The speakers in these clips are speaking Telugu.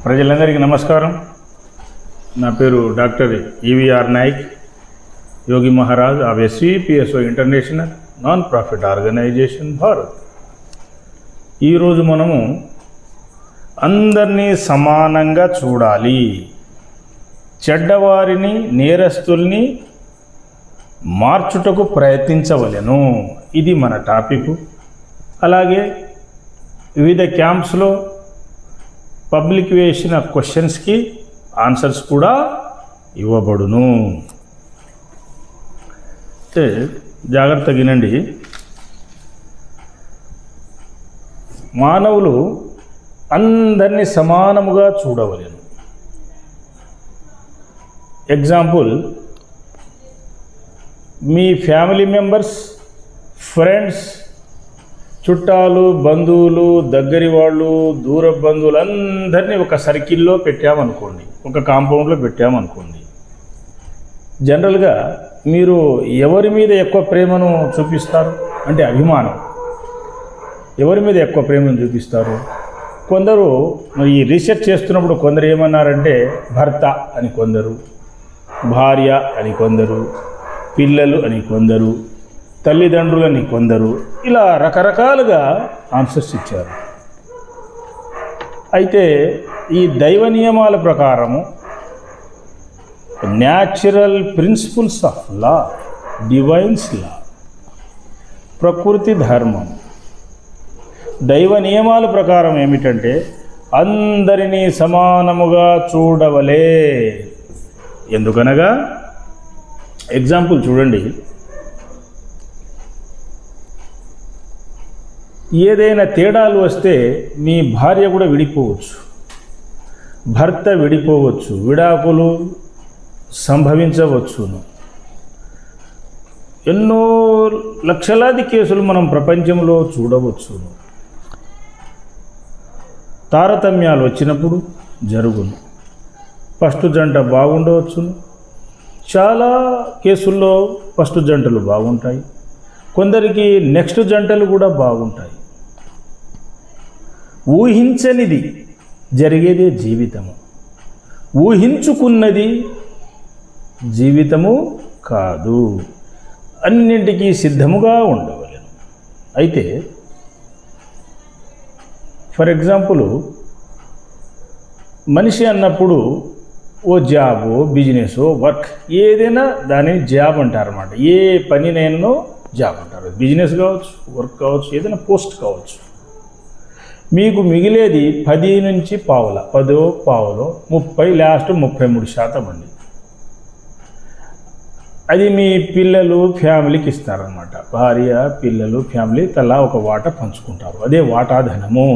ప్రజలందరికీ నమస్కారం. నా పేరు doctor EVR Nayak, Yogi Maharaj of SVPSO international non profit organisation Bharat. ఈరోజు మనము అందరినీ సమానంగా చూడాలి, చెడ్డవారిని నేరస్తుల్ని మార్చుటకు ప్రయత్నించవలెను. ఇది మన టాపిక్. అలాగే వివిధ క్యాంప్స్లో పబ్లిక్ వేసిన క్వశ్చన్స్కి ఆన్సర్స్ కూడా ఇవ్వబడును. జాగ్రత్తగా వినండి. మానవులు అందరినీ సమానముగా చూడవలెను. ఎగ్జాంపుల్, మీ ఫ్యామిలీ మెంబర్స్, ఫ్రెండ్స్, చుట్టాలు, బంధువులు, దగ్గరి వాళ్ళు, దూర బంధువులు అందరినీ ఒక సర్కిల్లో పెట్టామనుకోండి, ఒక కాంపౌండ్లో పెట్టామనుకోండి. జనరల్గా మీరు ఎవరి మీద ఎక్కువ ప్రేమను చూపిస్తారు అంటే అభిమానం. ఎవరి మీద ఎక్కువ ప్రేమను చూపిస్తారు? కొందరు మరి ఈ రీసెర్చ్ చేస్తున్నప్పుడు కొందరు ఏమన్నారంటే భర్త అని కొందరు, భార్య అని కొందరు, పిల్లలు అని కొందరు, తల్లిదండ్రులని కొందరు, ఇలా రకరకాలుగా ఆన్సర్స్ ఇచ్చారు. అయితే ఈ దైవ నియమాల ప్రకారము, natural principles of law, divines law, ప్రకృతి ధర్మం, దైవ నియమాల ప్రకారం ఏమిటంటే అందరినీ సమానముగా చూడవలే. ఎందుకనగా ఎగ్జాంపుల్ చూడండి, ఏదైనా తేడాలు వస్తే మీ భార్య కూడా విడిపోవచ్చు, భర్త విడిపోవచ్చు, విడాకులు సంభవించవచ్చును. ఎన్నో లక్షలాది కేసులు మనం ప్రపంచంలో చూడవచ్చును. తారతమ్యాలు వచ్చినప్పుడు జరుగును. ఫస్ట్ జంట బాగుండవచ్చును. చాలా కేసుల్లో ఫస్ట్ జంటలు బాగుంటాయి, కొందరికి నెక్స్ట్ జంటలు కూడా బాగుంటాయి. ఊహించనిది జరిగేదే జీవితము. ఊహించుకున్నది జీవితము కాదు. అన్నింటికీ సిద్ధముగా ఉండవలెను. అయితే ఫర్ ఎగ్జాంపుల్, మనిషి అన్నప్పుడు ఓ జాబో, బిజినెస్, వర్క్, ఏదైనా దానిని జాబ్ అంటారన్నమాట. ఏ పనినైనా జాబ్ అంటారు. బిజినెస్ కావచ్చు, వర్క్ కావచ్చు, ఏదైనా పోస్ట్ కావచ్చు. మీకు మిగిలేది 10 నుంచి పావుల, 10 పావులో 30, లాస్ట్ 33% అండి. అది మీ పిల్లలు ఫ్యామిలీకి ఇస్తారనమాట. భార్య, పిల్లలు, ఫ్యామిలీ తలా ఒక వాటా పంచుకుంటారు. అదే వాటాధనము.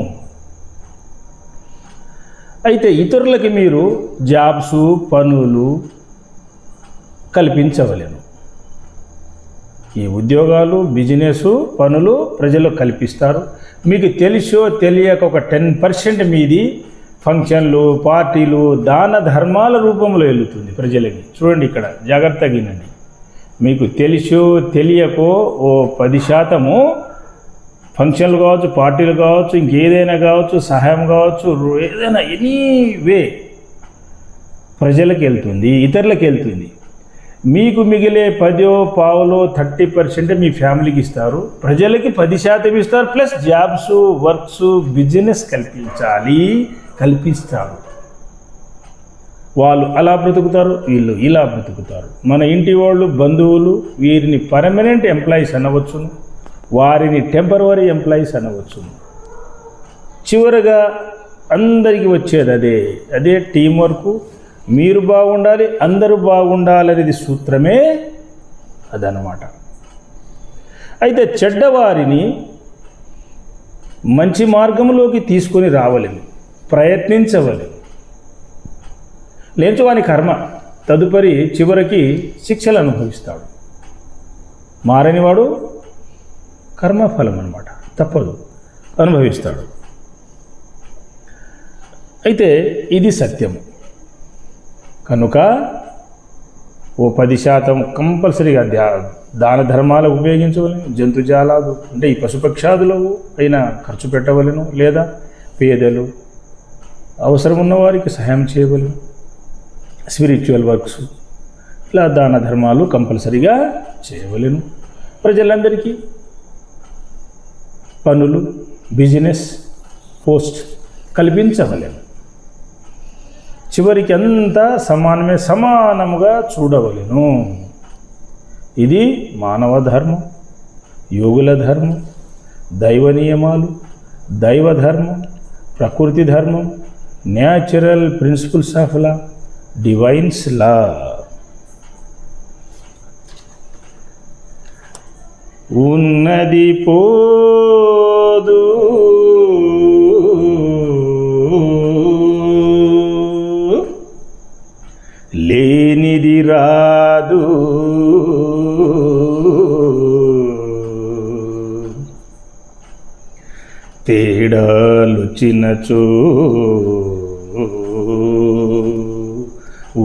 అయితే ఇతరులకి మీరు జాబ్స్, పనులు కల్పించవలెను. ఈ ఉద్యోగాలు, బిజినెస్, పనులు ప్రజలు కల్పిస్తారు. మీకు తెలిసో తెలియక ఒక 10% మీది ఫంక్షన్లు, పార్టీలు, దాన ధర్మాల రూపంలో వెళుతుంది ప్రజలకి. చూడండి, ఇక్కడ జాగ్రత్తగా వినండి. మీకు తెలిసో తెలియకో ఓ 10% ఫంక్షన్లు కావచ్చు, పార్టీలు కావచ్చు, ఇంకేదైనా కావచ్చు, సహాయం కావచ్చు, ఏదైనా ఎనీవే ప్రజలకు వెళ్తుంది, ఇతరులకు వెళ్తుంది. మీకు మిగిలే 10 పావులో 30% మీ ఫ్యామిలీకి ఇస్తారు, ప్రజలకి 10% ఇస్తారు. ప్లస్ జాబ్స్, వర్క్స్, బిజినెస్ కల్పిస్తారు. వాళ్ళు అలా బ్రతుకుతారు, వీళ్ళు ఇలా బ్రతుకుతారు. మన ఇంటి వాళ్ళు, బంధువులు, వీరిని పర్మనెంట్ ఎంప్లాయీస్ అనవచ్చును, వారిని టెంపరవరీ ఎంప్లాయీస్ అనవచ్చును. చివరగా అందరికీ వచ్చేది అదే టీం వర్క్. మీరు బాగుండాలి, అందరూ బాగుండాలనేది సూత్రమే అదనమాట. అయితే చెడ్డవారిని మంచి మార్గంలోకి తీసుకొని రావలేము, ప్రయత్నించవలేము. లేచువాని కర్మ తదుపరి చివరికి శిక్షలు అనుభవిస్తాడు. మారనివాడు కర్మఫలం అన్నమాట, తప్పదు, అనుభవిస్తాడు. అయితే ఇది సత్యము. కనుక ఓ 10% కంపల్సరీగా దాన ధర్మాలకు ఉపయోగించవలను. జంతుజాలాలు అంటే ఈ పశుపక్షాదులు అయినా ఖర్చు పెట్టవలను, లేదా పేదలు, అవసరం ఉన్న వారికి సహాయం చేయగలరు. స్పిరిచువల్ వర్క్స్, ఇలా దాన ధర్మాలు కంపల్సరీగా చేయవలెను. ప్రజలందరికీ పనులు, బిజినెస్, పోస్ట్ కల్పించవలెను. చివరికి అంతా సమానముగా చూడవలెను. ఇది మానవ ధర్మం, యోగుల ధర్మం, దైవ నియమాలు, దైవ ధర్మం, ప్రకృతి ధర్మం, natural principles of law, divines law. ఉన్నది పోదు లేనిది రాదు, తేడాలు చిన్నచో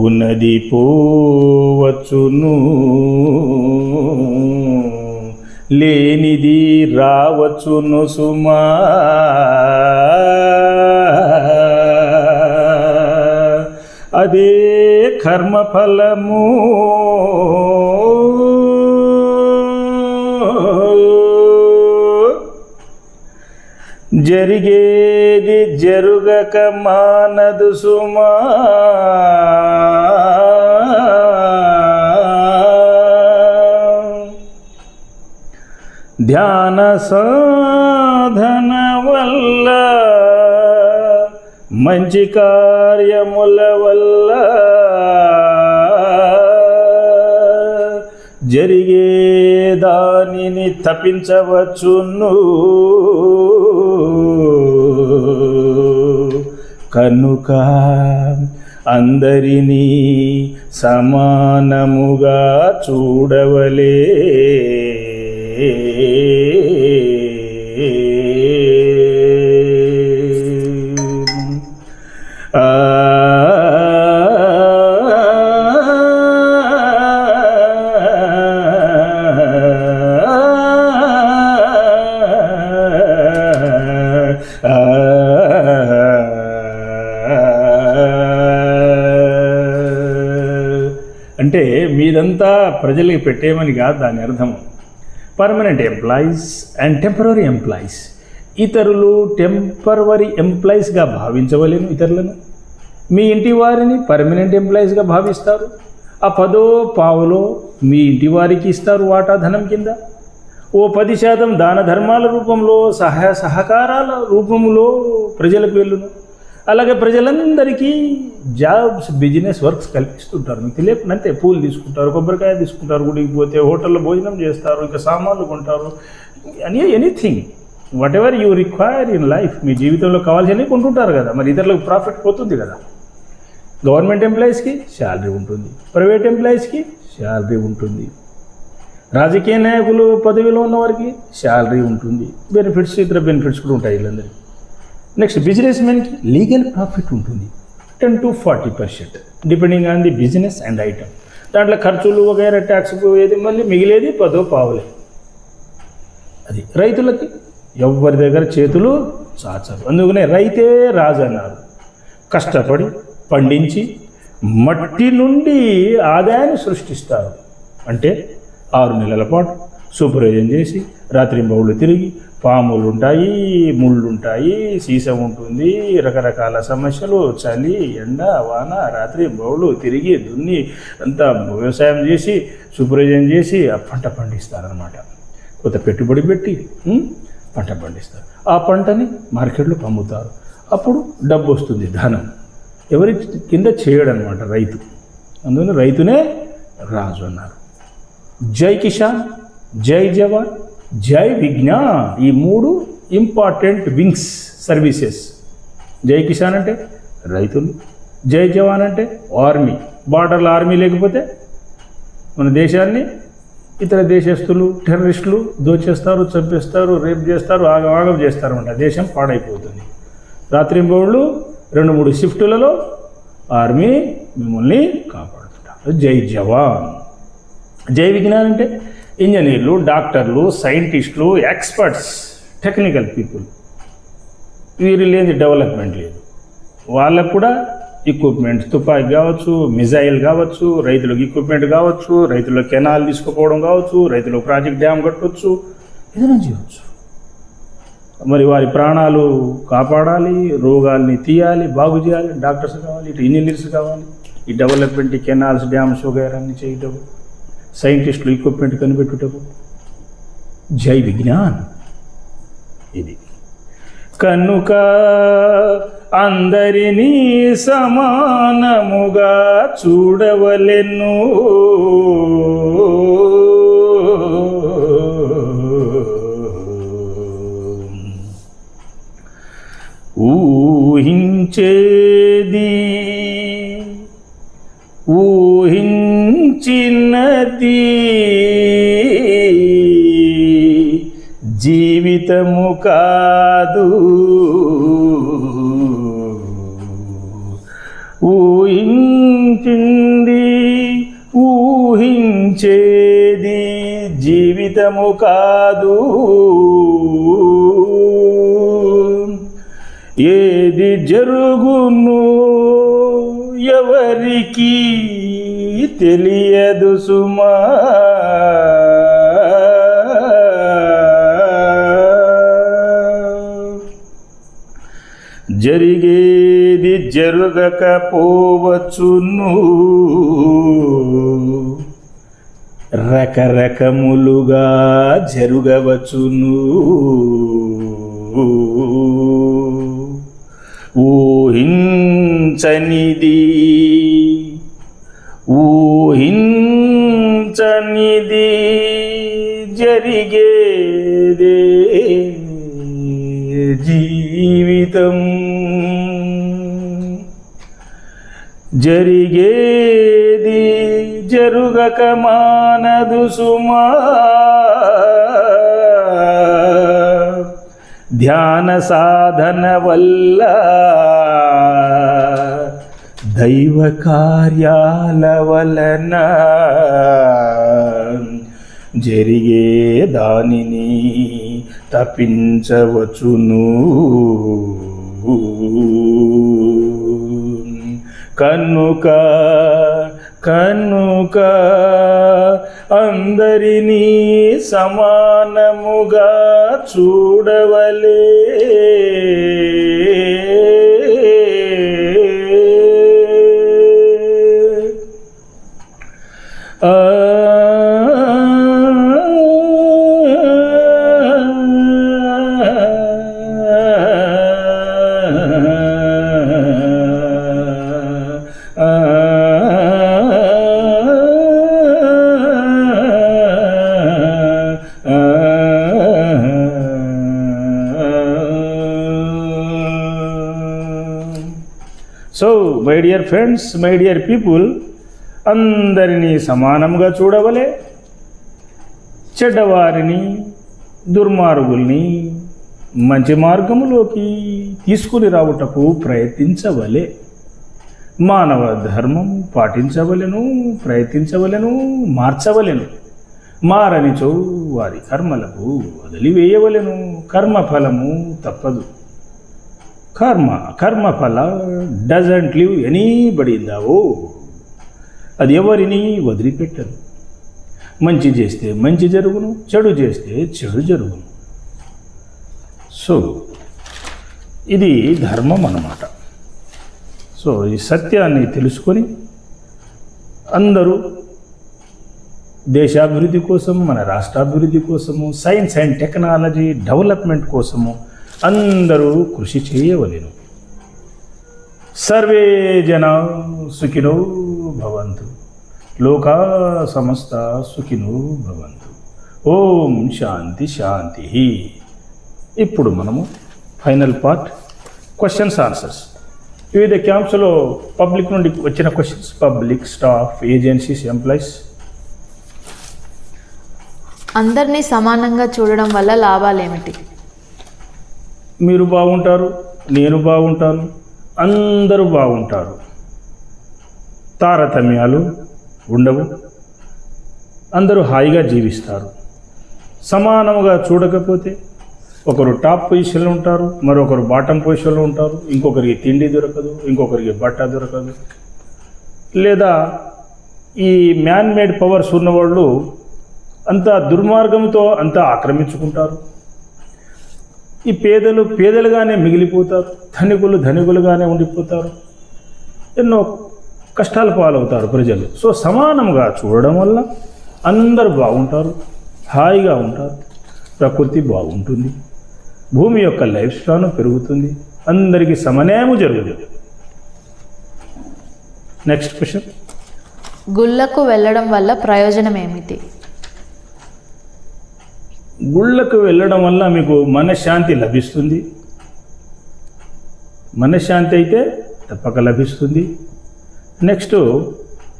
ఉన్నది పోవచ్చును, లేనిది రావచ్చును సుమా. అదే కర్మఫలము, జరిగేది జరుగక మానదు సుమా. ధ్యాన సాధన వల్ల, మంచి కార్యముల వల్ల జరిగే దానిని తప్పించవచ్చును. కనుక అందరినీ సమానముగా చూడవలే. అంటే మీదంతా ప్రజలకి పెట్టేమని కాదు దాని అర్థం. Permanent employees and temporary employees, ఇతరులు టెంపరరీ ఎంప్లాయీస్గా భావించవలేను. ఇతరులను మీ ఇంటి వారిని పర్మనెంట్ ఎంప్లాయీస్గా భావిస్తారు. ఆ 10 పావులో మీ ఇంటి వారికి ఇస్తారు వాటా ధనం కింద. ఓ 10% దాన ధర్మాల రూపంలో, సహాయ సహకారాల రూపంలో ప్రజలకు వెళ్ళును. అలాగే ప్రజలందరికీ జాబ్స్, బిజినెస్ వర్క్స్ కల్పిస్తుంటారు. మీకు తెలియకుంటే పూలు తీసుకుంటారు, కొబ్బరికాయ తీసుకుంటారు, గుడికి పోతే హోటల్లో భోజనం చేస్తారు, ఇంకా సామాన్లు కొంటారు, anything whatever you require in life. మీ జీవితంలో కావాల్సినవి కొంటుంటారు కదా. మరి ఇతరులకు ప్రాఫిట్ పోతుంది కదా. గవర్నమెంట్ ఎంప్లాయీస్కి శాలరీ ఉంటుంది, ప్రైవేట్ ఎంప్లాయీస్కి శాలరీ ఉంటుంది, రాజకీయ నాయకులు పదవిలో ఉన్నవారికి శాలరీ ఉంటుంది, బెనిఫిట్స్, ఇతర బెనిఫిట్స్ కూడా ఉంటాయి వీళ్ళందరికీ. నెక్స్ట్ బిజినెస్ మెన్కి లీగల్ ప్రాఫిట్ ఉంటుంది 10 to 40% depending on the business and item. దాంట్లో ఖర్చులు వగైరా ట్యాక్స్ పోయేది, మళ్ళీ మిగిలేది 10 పావులే. అది రైతులకి ఎవరి దగ్గర చేతులు చాచరు. అందుకనే రైతే రాజు అన్నారు. కష్టపడి పండించి మట్టి నుండి ఆదాయాన్ని సృష్టిస్తారు. అంటే 6 నెలల పాటు సూపర్వైజన్ చేసి రాత్రింబవుళ్ళు తిరిగి, పాములు ఉంటాయి, ముళ్ళు ఉంటాయి, సీసం ఉంటుంది, రకరకాల సమస్యలు, చలి, ఎండ, వాన, రాత్రి బౌళ్ళు తిరిగి దున్ని అంతా వ్యవసాయం చేసి సూపర్వైజన్ చేసి ఆ పంట పండిస్తారనమాట. కొంత పెట్టుబడి పెట్టి పంట పండిస్తారు. ఆ పంటని మార్కెట్లో అమ్ముతారు. అప్పుడు డబ్బు వస్తుంది, ధనం. ఎవరి కింద చేయడనమాట రైతు. అందుకని రైతునే రాజు అన్నారు. జై కిసాన్, జై జవాన్, జై విజ్ఞాన్, ఈ 3 ఇంపార్టెంట్ వింగ్స్ సర్వీసెస్. జై కిసాన్ అంటే రైతులు, జై జవాన్ అంటే ఆర్మీ. బార్డర్లో ఆర్మీ లేకపోతే మన దేశాన్ని ఇతర దేశస్తులు, టెర్రరిస్టులు దోచేస్తారు, చంపేస్తారు, రేప్ చేస్తారు, ఆగం చేస్తారు అన్నమాట. దేశం పాడైపోతుంది. రాత్రింబౌళ్ళు 2-3 షిఫ్టులలో ఆర్మీ మిమ్మల్ని కాపాడుతుంటారు. జై జవాన్. జై విజ్ఞాన్ అంటే ఇంజనీర్లు, డాక్టర్లు, సైంటిస్టులు, ఎక్స్పర్ట్స్, టెక్నికల్ పీపుల్. వీరు లేని డెవలప్మెంట్ లేదు. వాళ్ళకు కూడా ఎక్విప్మెంట్ తుపాకీ కావచ్చు, మిజైల్ కావచ్చు, రైతులకు ఎక్విప్మెంట్ కావచ్చు, రైతులకు కెనాల్ తీసుకుపోవడం కావచ్చు, రైతులకు ప్రాజెక్ట్ డ్యామ్ కట్టవచ్చు, ఏదైనా చేయవచ్చు. మరి వారి ప్రాణాలు కాపాడాలి, రోగాల్ని తీయాలి, బాగు చేయాలి, డాక్టర్స్ కావాలి, ఇటు ఇంజనీర్స్ కావాలి, ఈ డెవలప్మెంట్ కెనాల్స్ డ్యామ్స్ వగైరాన్ని చేయటం, సైంటిస్టులు ఎక్విప్మెంట్ కనిపెట్టుటకు. జై విజ్ఞాన్. ఇది కనుక అందరినీ సమానముగా చూడవలెను, ఊహించేది ఊహించినది జీవితము కాదు, ఊహించింది ఊహించేది జీవితము కాదు, ఏది జరుగును ఎవరికి తెలియదు సుమా, జరిగేది జరగకపోవచ్చును, రకరకములుగా జరగవచ్చును, ఊహించనిది ఊహించనిది జరిగేదే జీవితం, జరిగేది జరుగక మానదు సుమా, ధ్యాన సాధన వల్ల దైవ కార్యాల వలన జరిగే దానిని తప్పించవచ్చును, కనుక కనుక అందరినీ సమానముగా చూడవలే, so my dear friends, my dear people, అందరినీ సమానంగా చూడవలే, చెడ్డవారిని దుర్మార్గుల్ని మంచి మార్గములోకి తీసుకుని రావుటకు ప్రయత్నించవలే, మానవ ధర్మం పాటించవలెను, ప్రయత్నించవలెను, మార్చవలెను, మారనిచో వారి కర్మలకు వదిలివేయవలెను, కర్మఫలము తప్పదు. కర్మఫల doesn't leave anybody in the world. అది ఎవరిని వదిలిపెట్టదు. మంచి చేస్తే మంచి జరుగును, చెడు చేస్తే చెడు జరుగును. సో ఇది ధర్మం అన్నమాట. సో ఈ సత్యాన్ని తెలుసుకొని అందరూ దేశాభివృద్ధి కోసం, మన రాష్ట్రాభివృద్ధి కోసము, సైన్స్ అండ్ టెక్నాలజీ డెవలప్మెంట్ కోసము అందరూ కృషి చేయవలెను. సర్వే జనా సుఖినో భవంతు, లోకా సమస్త సుఖినో భవంతు. ఓం శాంతి శాంతి. ఇప్పుడు మనము ఫైనల్ పార్ట్, క్వశ్చన్స్ ఆన్సర్స్. వివిధ క్యాంప్స్లో పబ్లిక్ నుండి వచ్చిన questions, public, staff, agencies, employees. అందరినీ సమానంగా చూడడం వల్ల లాభాలు ఏమిటి? మీరు బాగుంటారు, నేను బాగుంటాను, అందరూ బాగుంటారు, తారతమ్యాలు ఉండవు, అందరూ హాయిగా జీవిస్తారు. సమానముగా చూడకపోతే ఒకరు టాప్ పొజిషన్లో ఉంటారు, మరొకరు బాటమ్ పొజిషన్లో ఉంటారు. ఇంకొకరికి తిండి దొరకదు, ఇంకొకరికి బట్ట దొరకదు. లేదా ఈ మ్యాన్ మేడ్ పవర్స్ ఉన్నవాళ్ళు అంతా దుర్మార్గంతో అంతా ఆక్రమించుకుంటారు. ఈ పేదలు పేదలుగానే మిగిలిపోతారు, ధనికులు ధనికులుగానే ఉండిపోతారు. ఎన్నో కష్టాల పాలవుతారు ప్రజలు. సో సమానంగా చూడడం వల్ల అందరూ బాగుంటారు, హాయిగా ఉంటారు, ప్రకృతి బాగుంటుంది, భూమి యొక్క లైఫ్ స్పాన్ పెరుగుతుంది, అందరికీ సమన్యాయము జరుగుతుంది. Next question. గుళ్ళకు వెళ్ళడం వల్ల ప్రయోజనం ఏమిటి? గుళ్ళకు వెళ్ళడం వల్ల మీకు మనశ్శాంతి లభిస్తుంది. మనశ్శాంతి అయితే తప్పక లభిస్తుంది. నెక్స్ట్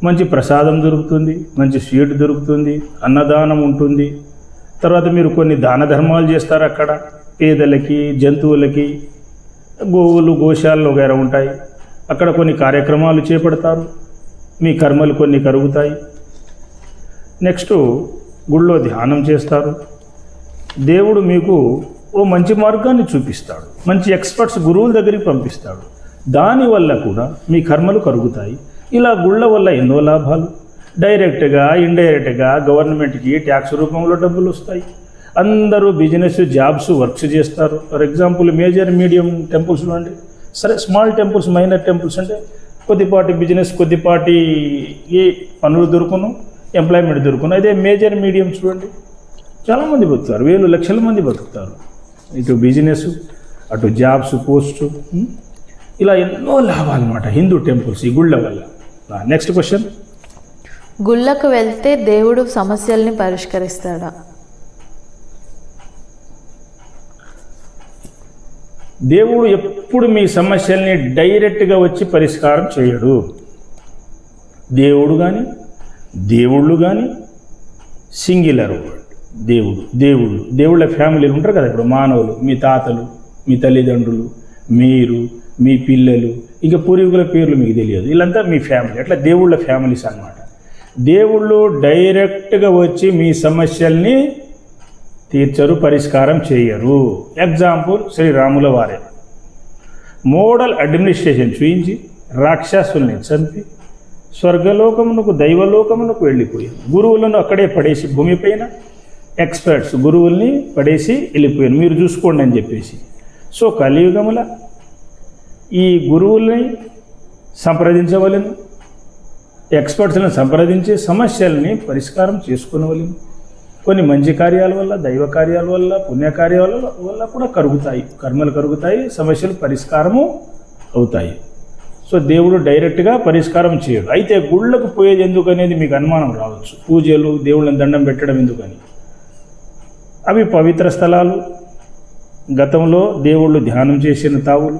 మంచి ప్రసాదం దొరుకుతుంది, మంచి స్వీట్ దొరుకుతుంది, అన్నదానం ఉంటుంది. తర్వాత మీరు కొన్ని దాన ధర్మాలు చేస్తారు అక్కడ, పేదలకి, జంతువులకి, గోవులు గోశాలలు వగైరా ఉంటాయి. అక్కడ కొన్ని కార్యక్రమాలు చేపడతారు, మీ కర్మలు కొన్ని కరుగుతాయి. నెక్స్ట్ గుళ్ళో ధ్యానం చేస్తారు. దేవుడు మీకు ఓ మంచి మార్గాన్ని చూపిస్తాడు, మంచి ఎక్స్పర్ట్స్ గురువుల దగ్గరికి పంపిస్తాడు. దానివల్ల కూడా మీ కర్మలు కరుగుతాయి. ఇలా గుళ్ళ వల్ల ఎన్నో లాభాలు. డైరెక్ట్గా ఇండైరెక్ట్గా గవర్నమెంట్కి ట్యాక్స్ రూపంలో డబ్బులు వస్తాయి. అందరూ బిజినెస్, జాబ్స్, వర్క్స్ చేస్తారు. For example major medium temples చూడండి. సరే, స్మాల్ టెంపుల్స్, మైనర్ టెంపుల్స్ అంటే కొద్దిపాటి బిజినెస్, కొద్దిపాటి ఏ పనులు దొరుకును, ఎంప్లాయ్మెంట్ దొరుకును. అదే మేజర్ మీడియం చూడండి, చాలామంది బతుకుతారు, వేలు లక్షల మంది బతుకుతారు. ఇటు బిజినెస్, అటు జాబ్స్, పోస్ట్, ఇలా ఎన్నో లాభాలు అన్నమాట హిందూ టెంపుల్స్ ఈ గుళ్ళ వల్ల. Next question. గుళ్ళకు వెళ్తే దేవుడు సమస్యల్ని పరిష్కరిస్తాడా? దేవుడు ఎప్పుడు మీ సమస్యల్ని డైరెక్ట్గా వచ్చి పరిష్కారం చేయడు. దేవుడు కానీ, దేవుళ్ళు కానీ సింగిలర్ వర్డ్. దేవుళ్ళ ఫ్యామిలీలు ఉంటారు కదా. ఇప్పుడు మానవులు, మీ తాతలు, మీ తల్లిదండ్రులు, మీరు, మీ పిల్లలు, ఇంకా పూర్వీకుల పేర్లు మీకు తెలియదు, వీళ్ళంతా మీ ఫ్యామిలీ. అట్లా దేవుళ్ళ ఫ్యామిలీస్ అన్నమాట. దేవుళ్ళు డైరెక్ట్గా వచ్చి మీ సమస్యల్ని తీర్చరు, పరిష్కారం చేయరు. ఎగ్జాంపుల్ శ్రీరాముల వారే మోడల్ అడ్మినిస్ట్రేషన్ చూయించి రాక్షసుల్ని చంపి స్వర్గలోకమునకు, దైవలోకమునకు వెళ్ళిపోయారు. గురువులను అక్కడే పడేసి, భూమిపైన ఎక్స్పర్ట్స్ గురువుల్ని పడేసి వెళ్ళిపోయారు, మీరు చూసుకోండి అని చెప్పేసి. సో కలియుగముల ఈ గురువుల్ని సంప్రదించవలను, ఎక్స్పర్ట్స్ని సంప్రదించి సమస్యల్ని పరిష్కారం చేసుకునవలను. కొన్ని మంచి కార్యాల వల్ల, దైవ కార్యాల వల్ల, పుణ్యకార్యాల వల్ల కూడా కరుగుతాయి, కర్మలు కరుగుతాయి, సమస్యలు పరిష్కారము అవుతాయి. సో దేవుడు డైరెక్ట్గా పరిష్కారం చేయడు. అయితే గుళ్ళకు పోయేది ఎందుకు అనేది మీకు అనుమానం రావచ్చు. పూజలు, దేవుళ్ళని దండం పెట్టడం ఎందుకని. అవి పవిత్ర స్థలాలు. గతంలో దేవుళ్ళు ధ్యానం చేసిన తావులు,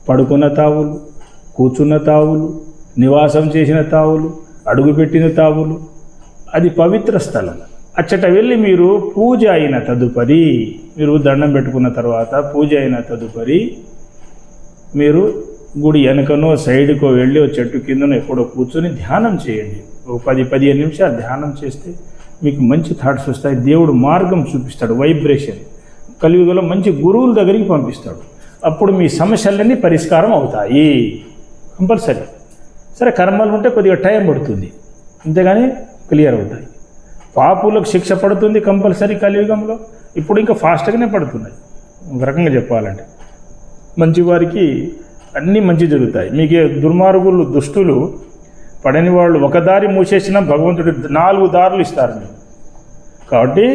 పడుకున్న తావులు, కూర్చున్న తావులు, నివాసం చేసిన తావులు, అడుగుపెట్టిన తావులు, అది పవిత్ర స్థలం. అచ్చట వెళ్ళి మీరు పూజ అయిన తదుపరి, మీరు దండం పెట్టుకున్న తర్వాత పూజ అయిన తదుపరి మీరు గుడి వెనకనో సైడ్కో వెళ్ళి ఓ చెట్టు కిందనో ఎక్కడో కూర్చొని ధ్యానం చేయండి. ఒక 10-15 నిమిషాలు ధ్యానం చేస్తే మీకు మంచి థాట్స్ వస్తాయి. దేవుడు మార్గం చూపిస్తాడు, వైబ్రేషన్. కలియుగంలో మంచి గురువుల దగ్గరికి పంపిస్తాడు. అప్పుడు మీ సమస్యలన్నీ పరిష్కారం అవుతాయి కంపల్సరీ. సరే, కర్మలు ఉంటే కొద్దిగా టైం పడుతుంది, అంతేగాని క్లియర్ అవుతాయి. పాపులకు శిక్ష పడుతుంది కంపల్సరీ కలియుగంలో. ఇప్పుడు ఇంకా ఫాస్ట్గానే పడుతున్నాయి. ఒక రకంగా చెప్పాలంటే మంచివారికి అన్నీ మంచి జరుగుతాయి. మీకు దుర్మార్గులు, దుష్టులు, పడని వాళ్ళు ఒక దారి మూసేసినా భగవంతుడు 4 దారులు ఇస్తారు మీకు. కాబట్టి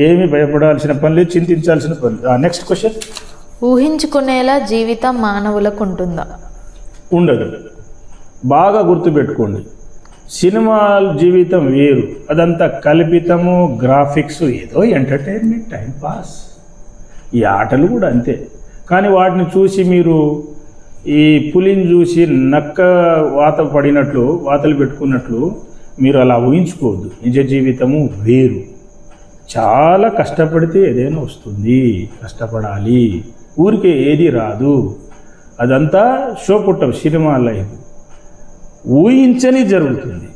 ఏమీ భయపడాల్సిన పని లేదు, చింతించాల్సిన పని లేదు. Next question. ఊహించుకునేలా జీవితం మానవులకు ఉంటుందా? ఉండదు. బాగా గుర్తుపెట్టుకోండి, సినిమా జీవితం వేరు, అదంతా కల్పితము, గ్రాఫిక్స్, ఏదో ఎంటర్టైన్మెంట్, టైం పాస్. ఈ ఆటలు కూడా అంతే. కానీ వాటిని చూసి మీరు ఈ పులిని చూసి నక్క వాత పడినట్లు, వాతలు పెట్టుకున్నట్లు మీరు అలా ఊహించుకోవద్దు. నిజ జీవితము వేరు. చాలా కష్టపడితే ఏదైనా వస్తుంది, కష్టపడాలి. ఊరికే ఏది రాదు. అదంతా షో పుట్టం, సినిమా లైఫ్. ఊహించని జరుగుతుంది.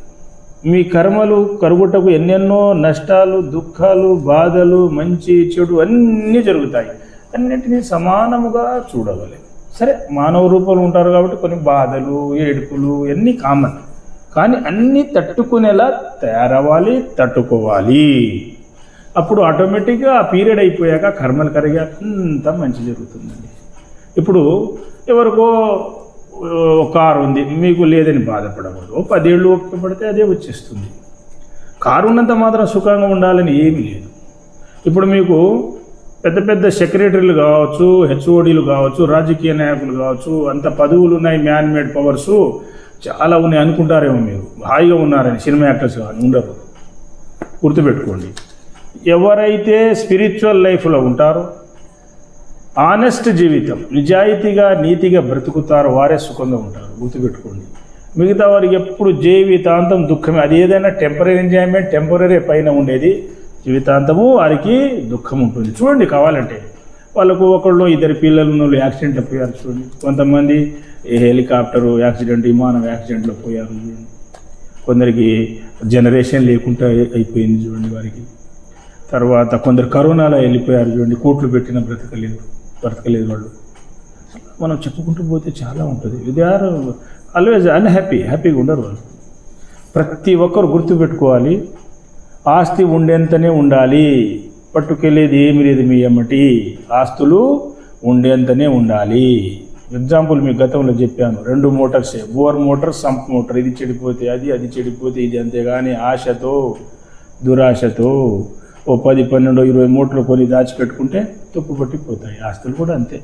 మీ కర్మలు కరుగుటకు ఎన్నెన్నో నష్టాలు, దుఃఖాలు, బాధలు, మంచి చెడు అన్నీ జరుగుతాయి. అన్నింటినీ సమానముగా చూడగలరు. సరే, మానవ రూపంలో ఉంటారు కాబట్టి కొన్ని బాధలు, ఏడుపులు ఇవన్నీ కామన్. కానీ అన్నీ తట్టుకునేలా తయారవ్వాలి, తట్టుకోవాలి. అప్పుడు ఆటోమేటిక్గా ఆ పీరియడ్ అయిపోయాక కర్మలు కరిగాక అంతా మంచి జరుగుతుందండి. ఇప్పుడు ఎవరికో కారు ఉంది, మీకు లేదని బాధపడకూడదు. 10 ఏళ్ళు ఓపిక పడితే అదే వచ్చేస్తుంది. కారు ఉన్నంత మాత్రం సుఖంగా ఉండాలని ఏమీ లేదు. ఇప్పుడు మీకు పెద్ద పెద్ద సెక్రటరీలు కావచ్చు, హెచ్ఓడీలు కావచ్చు, రాజకీయ నాయకులు కావచ్చు, అంత పదవులు ఉన్నాయి, మ్యాన్ మేడ్ పవర్సు చాలా ఉన్నాయి అనుకుంటారేమో మీరు హాయిగా ఉన్నారని. సినిమా యాక్టర్స్ కానీ ఉండరు. గుర్తుపెట్టుకోండి, ఎవరైతే స్పిరిచువల్ లైఫ్లో ఉంటారో, ఆనెస్ట్ జీవితం, నిజాయితీగా నీతిగా బ్రతుకుతారో వారే సుఖంగా ఉంటారు. గుర్తుపెట్టుకోండి. మిగతా వారికి ఎప్పుడు జీవితాంతం దుఃఖమే. అది ఏదైనా టెంపరీ ఎంజాయ్మెంట్, టెంపరీ పైన ఉండేది, జీవితాంతము వారికి దుఃఖం ఉంటుంది. చూడండి, కావాలంటే వాళ్ళకు ఒకళ్ళు 2 పిల్లలు యాక్సిడెంట్లో పోయారు చూడండి. కొంతమంది హెలికాప్టరు యాక్సిడెంట్, విమానం యాక్సిడెంట్లో పోయారు చూడండి. కొందరికి జనరేషన్ లేకుండా అయిపోయింది చూడండి వారికి. తర్వాత కొందరు కరోనాలో వెళ్ళిపోయారు చూడండి. కోట్లు పెట్టిన బ్రతకలేదు వాళ్ళు. మనం చెప్పుకుంటూ పోతే చాలా ఉంటుంది. దే ఆర్ ఆల్వేజ్ హ్యాపీగా ఉండరు వాళ్ళు. ప్రతి ఒక్కరు గుర్తుపెట్టుకోవాలి, ఆస్తి ఉండేంతనే ఉండాలి, పట్టుకెళ్ళేది ఏమి లేదు మీ ఎమ్మటి. ఆస్తులు ఉండేంతనే ఉండాలి. ఎగ్జాంపుల్ మీకు గతంలో చెప్పాను, 2 మోటార్సే, బోర్ మోటార్, సంప్ మోటార్. ఇది చెడిపోతే అది చెడిపోతే ఇది. అంతేగాని ఆశతో, దురాశతో 10, 12, 20 మూటలు కొని దాచిపెట్టుకుంటే తుప్పు పట్టిపోతాయి. ఆస్తులు కూడా అంతే.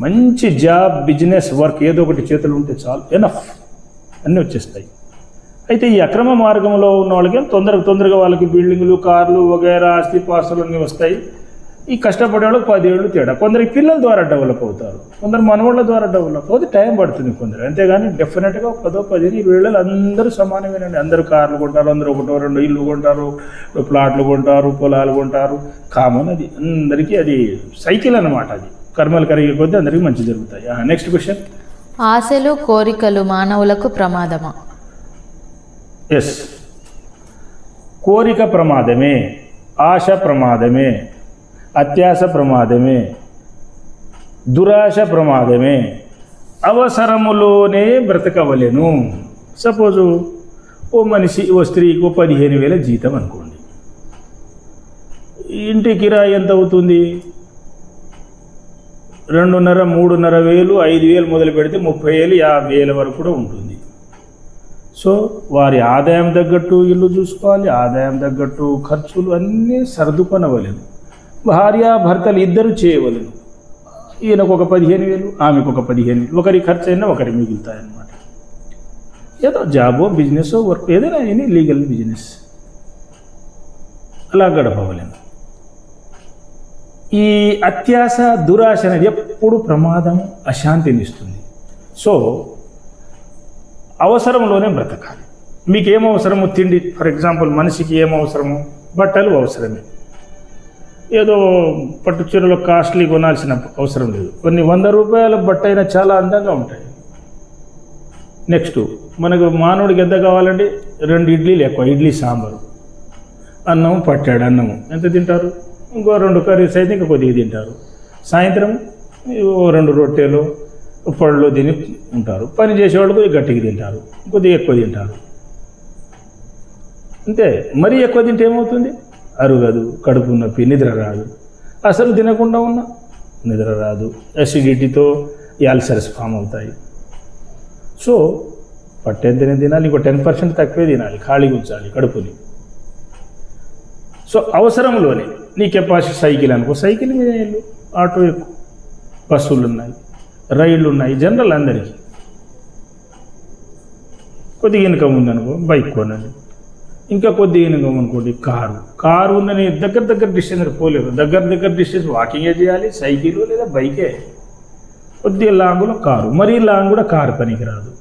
మంచి జాబ్, బిజినెస్, వర్క్ ఏదో ఒకటి చేతులు ఉంటే చాలు, ఎనఫ్, అన్నీ వచ్చేస్తాయి. అయితే ఈ అక్రమ మార్గంలో ఉన్న వాళ్ళకి తొందరగా వాళ్ళకి బిల్డింగ్లు, కార్లు వగైరా ఆస్తి పాస్తులు అన్నీ వస్తాయి. ఈ కష్టపడే వాళ్ళకి 10 ఏళ్ళు తేడా. కొందరికి పిల్లల ద్వారా డెవలప్ అవుతారు, కొందరు మనవాళ్ళ ద్వారా డెవలప్ అవుతే టైం పడుతుంది కొందరు. అంతేగాని డెఫినెట్గా 10, 15, 20 ఏళ్ళు అందరూ సమానమేనండి. అందరూ కార్లు కొంటారు, అందరూ 1, 2 ఇల్లు కొంటారు, ప్లాట్లు కొంటారు, పొలాలు కొంటారు. కామన్ అది అందరికీ. అది సైకిల్ అన్నమాట. అది కర్మలు కరిగే కొద్దీ అందరికీ మంచి జరుగుతాయి. Next question. ఆశలు, కోరికలు మానవులకు ప్రమాదమా? ఎస్, కోరిక ప్రమాదమే, ఆశ ప్రమాదమే, అత్యాశ ప్రమాదమే, దురాశ ప్రమాదమే. అవసరములోనే బ్రతకవలెను. సపోజు ఓ మనిషి, ఓ స్త్రీకి 15,000 జీతం అనుకోండి. ఇంటి కిరాయి ఎంత అవుతుంది? 2,500, 3,500, 5,000 మొదలు పెడితే 30,000, 50,000 వరకు కూడా ఉంటుంది. సో వారి ఆదాయం తగ్గట్టు ఇల్లు చూసుకోవాలి, ఆదాయం తగ్గట్టు ఖర్చులు అన్నీ సర్దుకొనవలెను. భార్యాభర్తలు ఇద్దరు చేయవలెను. ఈయనకు ఒక 15,000, ఆమెకు ఒక 15,000, ఒకరి ఖర్చు అయినా ఒకరి మిగులుతాయన్నమాట. ఏదో జాబో, బిజినెస్, వర్క్ ఏదైనా ఎనీ లీగల్ బిజినెస్ అలా గడపవలేను. ఈ అత్యాశ, దురాశ అనేది ఎప్పుడు ప్రమాదం, అశాంతిని ఇస్తుంది. సో అవసరంలోనే బ్రతకాలి. మీకు ఏం అవసరమో తిండి, ఫర్ ఎగ్జాంపుల్ మనిషికి ఏం అవసరమో బట్టలు అవసరమే. ఏదో పట్టు చీరలో కాస్ట్లీ కొనాల్సిన అవసరం లేదు. కొన్ని 100 రూపాయల బట్ట అయినా చాలా అందంగా ఉంటాయి. నెక్స్ట్ మనకు మానవుడికి ఎంత కావాలండి? 2 ఇడ్లీలు ఎక్కువ, ఇడ్లీ సాంబారు, అన్నం పట్టాడు, అన్నము ఎంత తింటారు? ఇంకో 2 కర్రీస్ అయితే ఇంకా కొద్దిగా తింటారు. సాయంత్రం 2 రొట్టెలు, పళ్ళు తిని ఉంటారు. పని చేసేవాళ్ళు కొద్దిగా గట్టిగా తింటారు, కొద్దిగా ఎక్కువ తింటారు. అంతే. మరీ ఎక్కువ తింటే ఏమవుతుంది? అరుగదు, కడుపు నొప్పి, నిద్ర రాదు. అసలు తినకుండా ఉన్నా నిద్ర రాదు, అసిడిటీతో అల్సర్స్ ఫామ్ అవుతాయి. సో పట్టేంతనే తినాలి, ఇంకో 10% తక్కువే తినాలి, ఖాళీగా ఉంచాలి కడుపుని. సో అవసరంలోనే నీ కెపాసిటీ. సైకిల్ అనుకో, సైకిల్ మీద వెళ్ళు, ఆటో ఎక్కువ, బస్సులు ఉన్నాయి, రైళ్ళు ఉన్నాయి, జనరల్ అందరికీ. కొద్దిగా ఇన్కమ్ ఉందనుకో బైక్ కొనండి. ఇంకా కొద్దిగా ఇన్కమ్ అనుకోండి కారు ఉందని దగ్గర డిస్టెన్స్ పోలేరు. దగ్గర డిస్టెన్స్ వాకింగే చేయాలి, సైకిల్ లేదా బైకే. కొద్దిగా లాంగ్లో కారు, మరీ లాంగ్ కూడా కారు పనికి రాదు.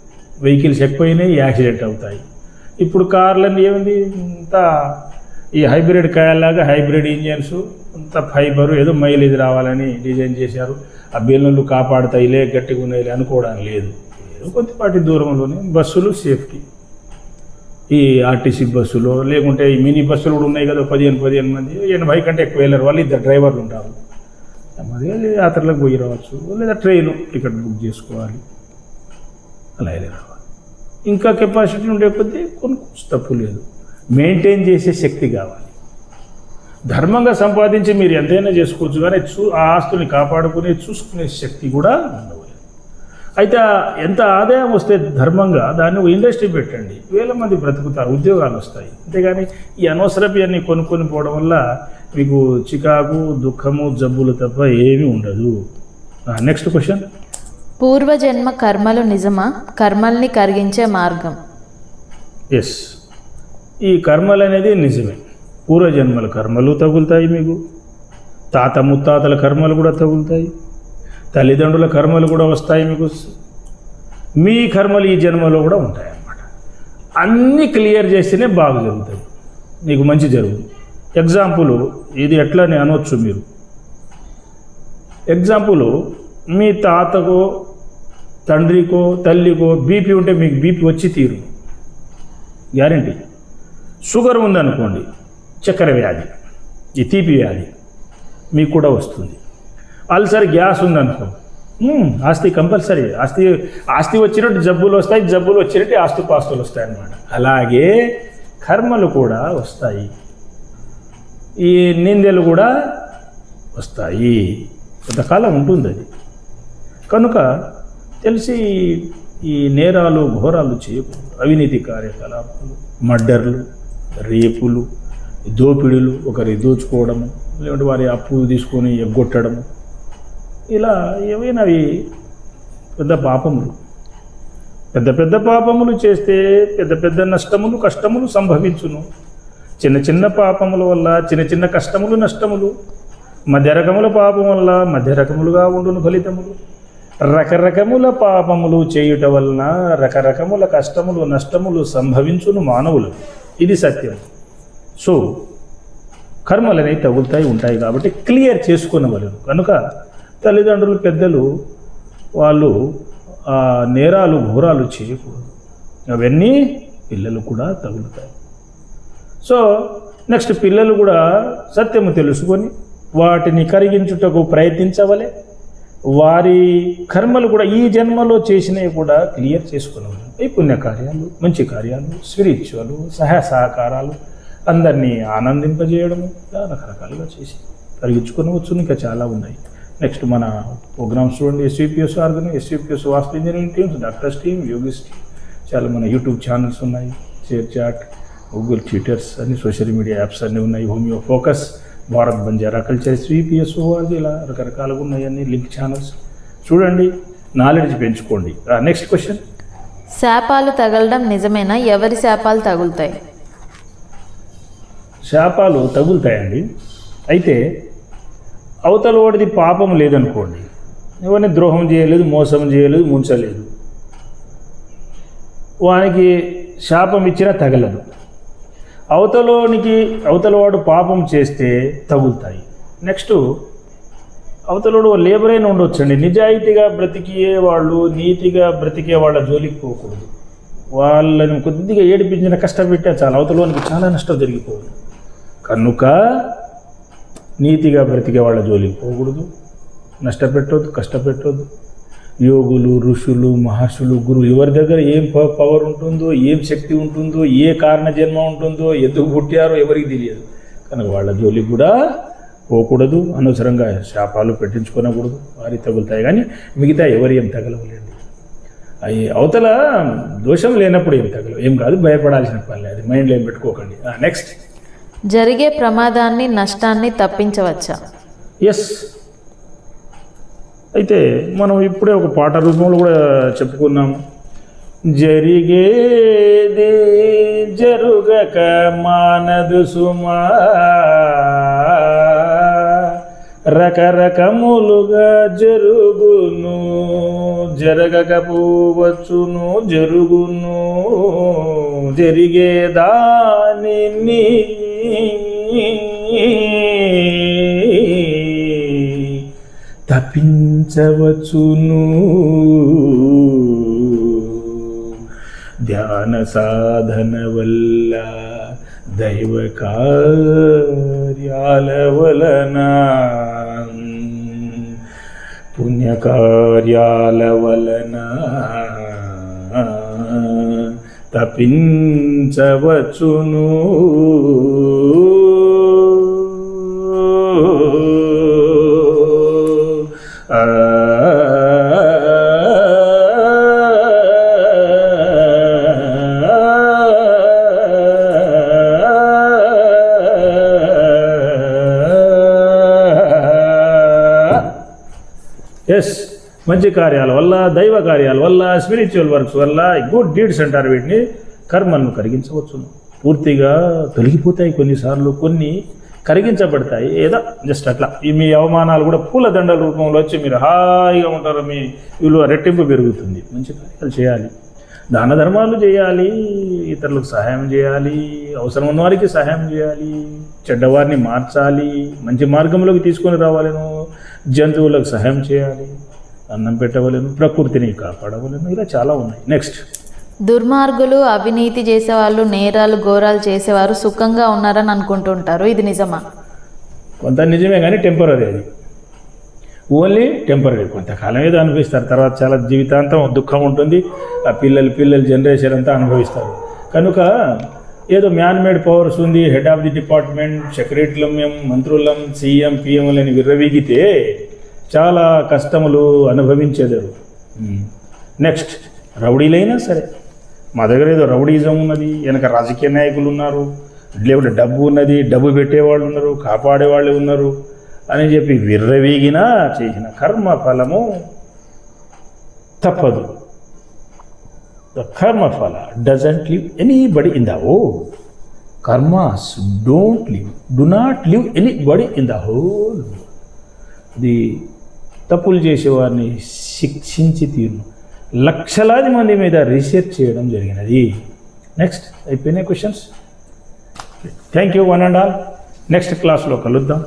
వెహికల్స్ ఎక్కువైనాయి, యాక్సిడెంట్ అవుతాయి. ఇప్పుడు కార్లన్నీ ఏముంది, అంతా ఈ హైబ్రిడ్ కాయలాగా హైబ్రిడ్ ఇంజన్స్, అంత ఫైబరు, ఏదో మైలేజ్ రావాలని డిజైన్ చేశారు. ఆ బెల్లులు కాపాడుతాయిలే, గట్టిగా ఉన్నాయిలే అనుకోవడానికి లేదు. ఏదో కొద్దిపాటి దూరంలోనే బస్సులు సేఫ్టీ. ఈ ఆర్టీసీ బస్సులు లేకుంటే ఈ మినీ బస్సులు కూడా ఉన్నాయి కదా, 15 మంది, 80 కంటే ఎక్కువ వెళ్ళరు. వాళ్ళు 2 డ్రైవర్లు ఉంటారు. మరి యాత్రలకు పోయి రావచ్చు, లేదా ట్రైన్ టికెట్ బుక్ చేసుకోవాలి, అలా వెళ్ళి రావాలి. ఇంకా కెపాసిటీ ఉండే కొద్దీ కొనుక్కోవచ్చు, తప్పు లేదు. మెయింటైన్ చేసే శక్తి కావాలి. ధర్మంగా సంపాదించి మీరు ఎంతైనా చేసుకోవచ్చు, కానీ ఆ ఆస్తుల్ని కాపాడుకునే చూసుకునే శక్తి కూడా ఉండవాలి. అయితే ఎంత ఆదాయం వస్తే ధర్మంగా దాన్ని ఇండస్ట్రీ పెట్టండి, వేల మంది బ్రతుకుతారు, ఉద్యోగాలు వస్తాయి. అంతేగాని ఈ అనవసరపు అన్నీ కొనుక్కొని పోవడం వల్ల మీకు చికాకు, దుఃఖము, జబ్బులు తప్ప ఏమీ ఉండదు. Next question. పూర్వజన్మ కర్మలు నిజమా? కర్మల్ని కరిగించే మార్గం. ఎస్, ఈ కర్మలు అనేది నిజమే. పూర్వజన్మల కర్మలు తగులుతాయి, మీకు తాత ముత్తాతల కర్మలు కూడా తగులుతాయి, తల్లిదండ్రుల కర్మలు కూడా వస్తాయి మీకు. మీ కర్మలు ఈ జన్మలో కూడా ఉంటాయి అన్నమాట. అన్నీ క్లియర్ చేస్తేనే బాగా జరుగుతాయి, మీకు మంచి జరుగుతుంది. ఎగ్జాంపుల్ ఇది ఎట్లా అని అనవచ్చు మీరు. ఎగ్జాంపుల్, మీ తాతకో తండ్రికో తల్లికో బీపీ ఉంటే మీకు బీపీ వచ్చి తీరు, గ్యారంటీ. షుగర్ ఉందనుకోండి, చక్కెర వ్యాధి, ఈ తీపి వ్యాధి మీకు కూడా వస్తుంది. అల్సర్, గ్యాస్ ఉందనుకో, ఆస్తి కంపల్సరీ. ఆస్తి వచ్చినట్టు జబ్బులు వస్తాయి, జబ్బులు వచ్చినట్టు ఆస్తుపాస్తులు వస్తాయి అన్నమాట. అలాగే కర్మలు కూడా వస్తాయి, ఈ నిందలు కూడా వస్తాయి, కొంతకాలం ఉంటుంది అది. కనుక తెలిసి ఈ నేరాలు ఘోరాలు చేయకూడదు. అవినీతి కార్యకలాపాలు, మర్డర్లు, రేపులు, దోపిడీలు, ఒకరి దోచుకోవడము, లేదంటే వారి అప్పు తీసుకొని ఎగ్గొట్టడము, ఇలా ఏవైనా అవి పెద్ద పాపములు. పెద్ద పెద్ద పాపములు చేస్తే పెద్ద పెద్ద నష్టములు, కష్టములు సంభవించును. చిన్న చిన్న పాపముల వల్ల చిన్న చిన్న కష్టములు, నష్టములు. మధ్య రకముల పాపం వల్ల మధ్య రకములుగా ఉండును ఫలితములు. రకరకముల పాపములు చేయుట వలన రకరకముల కష్టములు, నష్టములు సంభవించును మానవులు. ఇది సత్యం. సో కర్మలు అనేవి తగులుతాయి, ఉంటాయి. కాబట్టి క్లియర్ చేసుకునవలను. కనుక తల్లిదండ్రులు, పెద్దలు వాళ్ళు నేరాలు ఘోరాలు చేయకూడదు. అవన్నీ పిల్లలు కూడా తగులుతాయి. సో నెక్స్ట్, పిల్లలు కూడా సత్యము తెలుసుకొని వాటిని కరిగించుటకు ప్రయత్నించవలే. వారి కర్మలు కూడా ఈ జన్మలో చేసినవి కూడా క్లియర్ చేసుకునేవాళ్ళు. ఈ పుణ్యకార్యాలు, మంచి కార్యాలు, స్పిరిచువల్ సహకారాలు, అందరినీ ఆనందింపజేయడము, ఇలా రకరకాలుగా చేసి కరిగించుకునవచ్చు. ఇంకా చాలా ఉన్నాయి. నెక్స్ట్ మన ప్రోగ్రామ్స్ చూడండి. SVPS organise, SVPS vastu engineering teams, doctors team, yogis team, చాలా మన యూట్యూబ్ ఛానల్స్ ఉన్నాయి. షేర్ చాట్, గూగుల్ ట్విట్టర్స్, అన్ని సోషల్ మీడియా యాప్స్ అన్నీ ఉన్నాయి. Homeo focus, Bharat Banjara culture, SVPS అది, ఇలా రకరకాలుగా ఉన్నాయి అన్ని లింక్ ఛానల్స్. చూడండి, నాలెడ్జ్ పెంచుకోండి. Next question. శాపాలు తగలడం నిజమేనా? ఎవరి శాపాలు తగులుతాయి? శాపాలు తగులుతాయండి. అయితే అవతల వాడిది పాపం లేదనుకోండి, ఎవరిని ద్రోహం చేయలేదు, మోసం చేయలేదు, ముంచలేదు, వానికి శాపం ఇచ్చినా తగలదు. అవతలవాడు పాపం చేస్తే తగులుతాయి. నెక్స్ట్, అవతలవాడు లేబర్ అయినా ఉండొచ్చండి, నిజాయితీగా బ్రతికే వాళ్ళు, నీతిగా బ్రతికే వాళ్ళ జోలికి పోకూడదు. వాళ్ళని కొద్దిగా ఏడిపించిన కష్టపెట్టా చాలా, అవతలవానికి చాలా నష్టం జరిగిపోదు. కనుక నీతిగా బ్రతికే వాళ్ళ జోలికి పోకూడదు, నష్టపెట్టొద్దు, కష్టపెట్టొద్దు. యోగులు, ఋషులు, మహర్షులు, గురువు, ఎవరి దగ్గర ఏం పవర్ ఉంటుందో, ఏం శక్తి ఉంటుందో, ఏ కారణ జన్మ ఉంటుందో, ఎందుకు పుట్టారో ఎవరికి తెలియదు. కనుక వాళ్ళ జోలికి కూడా పోకూడదు. అనవసరంగా శాపాలు పెట్టించుకోనకూడదు. వారి తగులుతాయి, కానీ మిగతా ఎవరు ఏం తగలవలేండి. అవి అవతల దోషం లేనప్పుడు ఏం తగలవు, ఏం కాదు, భయపడాల్సిన పని లేదు. మైండ్లో ఏం పెట్టుకోకండి. నెక్స్ట్, జరిగే ప్రమాదాన్ని, నష్టాన్ని తప్పించవచ్చా? ఎస్. అయితే మనం ఇప్పుడే ఒక పాట రూపంలో కూడా చెప్పుకున్నాము. జరిగేది జరుగక మానదు సుమా, రకరకములుగా జరుగును, జరగకపోవచ్చును, జరుగును. జరిగేదానిని తప్పించవచ్చును. ధ్యాన సాధన వల్ల, దైవ కార్యాల వలన పుణ్యకార్యాల వలన తపించవచ్చును. ఎస్, మంచి కార్యాల వల్ల, దైవ కార్యాల వల్ల, స్పిరిచువల్ వర్క్స్ వల్ల, గుడ్ డీడ్స్ అంటారు వీటిని, కర్మలను కరిగించవచ్చును. పూర్తిగా తొలగిపోతాయి కొన్నిసార్లు, కొన్ని కరిగించబడతాయి. ఏదో జస్ట్ అట్లా మీ అవమానాలు కూడా పూలదండల రూపంలో వచ్చి మీరు హాయిగా ఉంటారు, మీ విలువ రెట్టింపు పెరుగుతుంది. మంచి కార్యాలు చేయాలి, దాన ధర్మాలు చేయాలి, ఇతరులకు సహాయం చేయాలి, అవసరం ఉన్న వారికి సహాయం చేయాలి, చెడ్డవారిని మార్చాలి, మంచి మార్గంలోకి తీసుకొని రావాలను, జంతువులకు సహాయం చేయాలి, అన్నం పెట్టవలను, ప్రకృతిని కాపాడవలను, ఇలా చాలా ఉన్నాయి. నెక్స్ట్, దుర్మార్గులు, అవినీతి చేసేవాళ్ళు, నేరాలు ఘోరాలు చేసేవారు సుఖంగా ఉన్నారని అనుకుంటుంటారు. ఇది నిజమా? కొంత నిజమే కానీ టెంపరీ, అది ఓన్లీ టెంపరీ. కొంతకాలం ఏదో అనుభవిస్తారు, తర్వాత చాలా జీవితాంతం దుఃఖం ఉంటుంది. ఆ పిల్లలు జనరేషన్ అంతా అనుభవిస్తారు. కనుక ఏదో మ్యాన్మేడ్ పవర్స్ ఉంది, హెడ్ ఆఫ్ ది డిపార్ట్మెంట్, సెక్రటరీలం, మంత్రులం, సీఎం, పిఎంలని విర్రవీగితే చాలా కష్టములు అనుభవించేదారు. నెక్స్ట్, రౌడీలైనా సరే, మా దగ్గర ఏదో రౌడీజం ఉన్నది, వెనక రాజకీయ నాయకులు ఉన్నారు, లేకపోతే డబ్బు ఉన్నది, డబ్బు పెట్టేవాళ్ళు ఉన్నారు, కాపాడేవాళ్ళు ఉన్నారు అని చెప్పి విర్రవీగినా చేసిన కర్మ ఫలము తప్పదు. The karma phala doesn't leave anybody in the whole. Karmas do not leave anybody in the whole. The తప్పులు చేసేవారిని శిక్షించి తీరు లక్షలాది మంది మీద రీసెర్చ్ చేయడం జరిగినది. నెక్స్ట్, అయిపోయినాయి questions. Thank you one and all. Next క్లాస్లో కలుద్దాం.